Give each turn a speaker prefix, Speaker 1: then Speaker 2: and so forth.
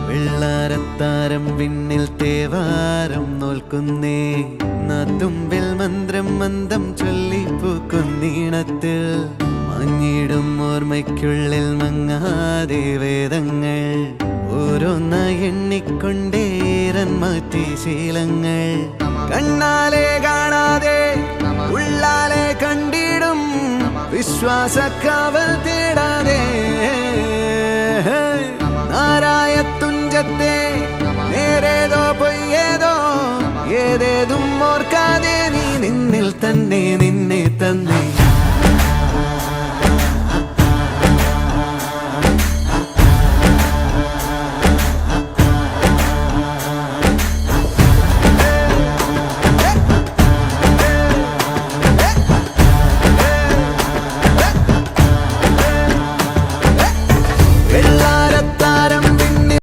Speaker 1: വെള്ളാരത്താരം വിണ്ണിൽ തേവാരം നോൽക്കുന്നേ തുമ്പിൽ മന്ത്രം മന്ദം ചൊല്ലിപ്പൂക്കുന്നീണത്തിൽ മഞ്ഞിടും ഓർമ്മയ്ക്കുള്ളിൽ മങ്ങാതെ വേദങ്ങൾ ഓരോന്നായി എണ്ണിക്കൊണ്ടേരൻ മാറ്റി ശീലങ്ങൾ കണ്ണാലെ കാണാതെ ഉള്ളാലെ കണ്ടിടും വിശ്വാസക്കാവൽ തേടാതെ നാരായ തുഞ്ചത്തെ നേരേതോ പൊയ്യേതോ ഏതേതും ഓർക്കാതെ നീ നിന്നിൽ തന്നെ നിന്നെ തന്നെ